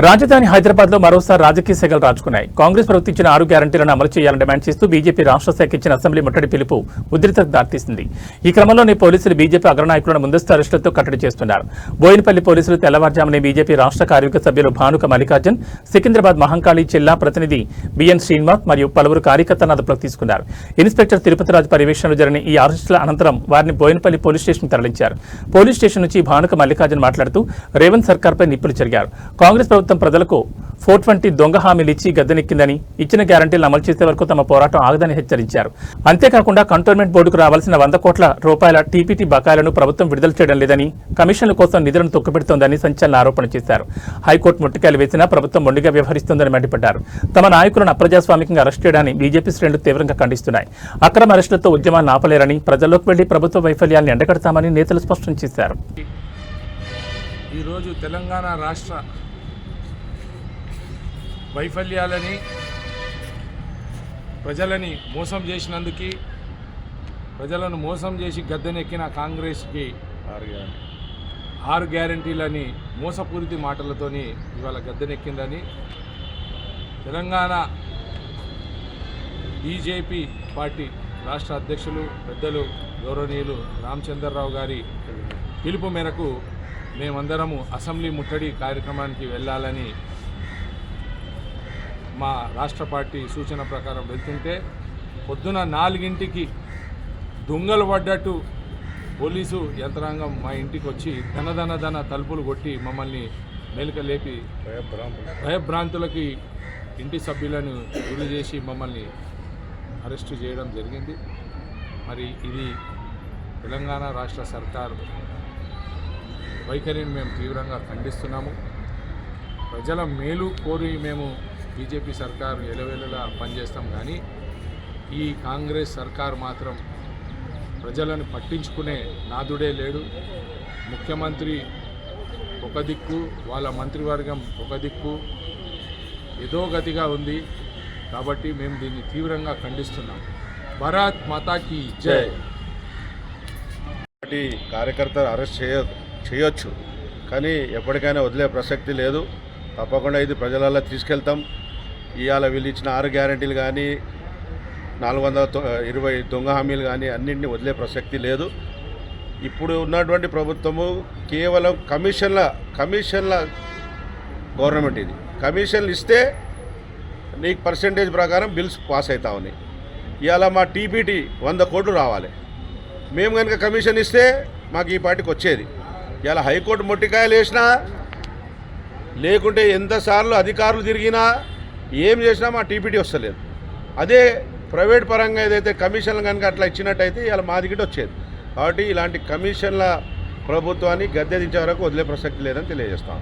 రాజధాని హైదరాబాద్ లో మరోసారి రాజకీయ సెగలు రాజుకున్నాయి. కాంగ్రెస్ ప్రభుత్వం ఇచ్చిన 6 గ్యారంటీలను అమలు చేయాలని డిమాండ్ చేస్తూ బీజేపీ రాష్ట్ర శాఖ ఇచ్చిన అసెంబ్లీ ముట్టడి పిలుపు ఉద్రిక్తతకు దారితీసింది. ఈ క్రమంలోనే పోలీసులు బీజేపీ అగ్రనాయకులను ముందస్తు అరెస్టులతో కట్టడి చేస్తున్నారు. బోయినపల్లి పోలీసులు తెల్లవారుజామునే బీజేపీ రాష్ట్ర కార్యవర్గ సభ్యులు భానుక మల్లికార్జున్, సికింద్రాబాద్ మహంకాళి జిల్లా ప్రతినిధి బిఎన్ శ్రీనివాస్ మరియు పలువురు కార్యకర్తలను అదుపులోకి తీసుకున్నారు. ఇన్స్పెక్టర్ తిరుపతిరాజు పర్యవేక్షణలో జరిగిన ఈ అరెస్టుల అనంతరం వారిని బోయినపల్లి పోలీస్ స్టేషన్ తరలించారు. పోలీస్ స్టేషన్ నుంచి భానుక మల్లికార్జున్ మాట్లాడుతూ రేవంత్ సర్కార్పై నిప్పులు చెరిగారు. కాంగ్రెస్ ప్రభుత్వం ప్రజలకు 420 దొంగ హామీలు ఇచ్చి గద్దెనెక్కిందని, ఇచ్చిన గ్యారంటీలను అమలు చేసే వరకు తమ పోరాటం ఆగదని హెచ్చరించారు. అంతేకాకుండా కంటోన్మెంట్ బోర్డుకు రావాల్సిన 100 కోట్ల రూపాయల టీపీటీ బకాయిలను ప్రభుత్వం విడుదల చేయడం లేదని, కమిషన్ల కోసం నిధులను తొక్కుపెడుతోందని సంచలన ఆరోపణ చేశారు. హైకోర్టు ముట్టికాయలు వేసినా ప్రభుత్వం మొండిగా వ్యవహరిస్తోందని మండిపడ్డారు. తమ నాయకులను అప్రజాస్వామికంగా అరెస్ట్ చేయడాన్ని బీజేపీ శ్రేణులు తీవ్రంగా ఖండిస్తున్నాయి. అక్రమ అరెస్టులతో ఉద్యమాన్ని ఆపలేరని, ప్రజల్లోకి వెళ్లి ప్రభుత్వ వైఫల్యాన్ని ఎండగడతామని నేతలు స్పష్టం చేశారు. ఈరోజు తెలంగాణ రాష్ట్ర వైఫల్యాలని, ప్రజలని మోసం చేసినందుకు, ప్రజలను మోసం చేసి గద్దెనెక్కిన కాంగ్రెస్కి 6 గ్యారంటీలని మోసపూరిత మాటలతోని ఇవాళ గద్దెనెక్కిందని తెలంగాణ బీజేపీ పార్టీ రాష్ట్ర అధ్యక్షులు పెద్దలు గౌరవనీయులు రామచంద్రరావు గారి పిలుపు మేరకు మేమందరము అసెంబ్లీ ముట్టడి కార్యక్రమానికి వెళ్ళాలని మా రాష్ట్ర పార్టీ సూచన ప్రకారం వెళ్తుంటే పొద్దున 4ంటికి దొంగలు పడ్డట్టు పోలీసు యంత్రాంగం మా ఇంటికి వచ్చి ధన తలుపులు కొట్టి మమ్మల్ని మేలుకలేపి భయభ్రాంతులకి ఇంటి సభ్యులను గురి చేసి మమ్మల్ని అరెస్టు చేయడం జరిగింది. మరి ఇది తెలంగాణ రాష్ట్ర సర్కారు వైఖరిని మేము తీవ్రంగా ఖండిస్తున్నాము. ప్రజల మేలు కోరి మేము బీజేపీ సర్కారు ఎలవేళలా పనిచేస్తాం, కానీ ఈ కాంగ్రెస్ సర్కారు మాత్రం ప్రజలను పట్టించుకునే నాదుడే లేడు. ముఖ్యమంత్రి ఒక దిక్కు, వాళ్ళ మంత్రివర్గం ఒక దిక్కు, ఏదో గతిగా ఉంది. కాబట్టి మేము దీన్ని తీవ్రంగా ఖండిస్తున్నాం. భారత్ మాతాకి జై. కార్యకర్తలు అరెస్ట్ చేయొచ్చు, కానీ ఎప్పటికైనా వదిలే ప్రసక్తి లేదు. తప్పకుండా ఇది ప్రజలలో తీసుకెళ్తాం. ఇవాళ వీళ్ళు ఇచ్చిన 6 గ్యారంటీలు కానీ 420 దొంగ హామీలు కానీ అన్నింటినీ వదిలే ప్రసక్తి లేదు. ఇప్పుడు ఉన్నటువంటి ప్రభుత్వము కేవలం కమిషన్ల గవర్నమెంట్. ఇది కమిషన్లు ఇస్తే నీకు పర్సెంటేజ్ ప్రకారం బిల్స్ పాస్ అవుతా ఉన్నాయి. ఇవాళ మా టీపీటీ 100 కోట్లు రావాలి. మేము కనుక కమిషన్ ఇస్తే మాకు ఈ పార్టీకి వచ్చేది. ఇలా హైకోర్టు మొట్టికాయలు వేసినా, లేకుంటే ఎంతసార్లు అధికారులు తిరిగినా, ఏం చేసినా మా టీపీటీ వస్తలేదు. అదే ప్రైవేట్ పరంగా ఏదైతే కమిషన్లు కనుక అట్లా ఇచ్చినట్టయితే ఇలా మా దిగిట వచ్చేది. కాబట్టి ఇలాంటి కమిషన్ల ప్రభుత్వాన్ని గద్దె దించే వరకు వదిలే ప్రసక్తి లేదని తెలియజేస్తాం.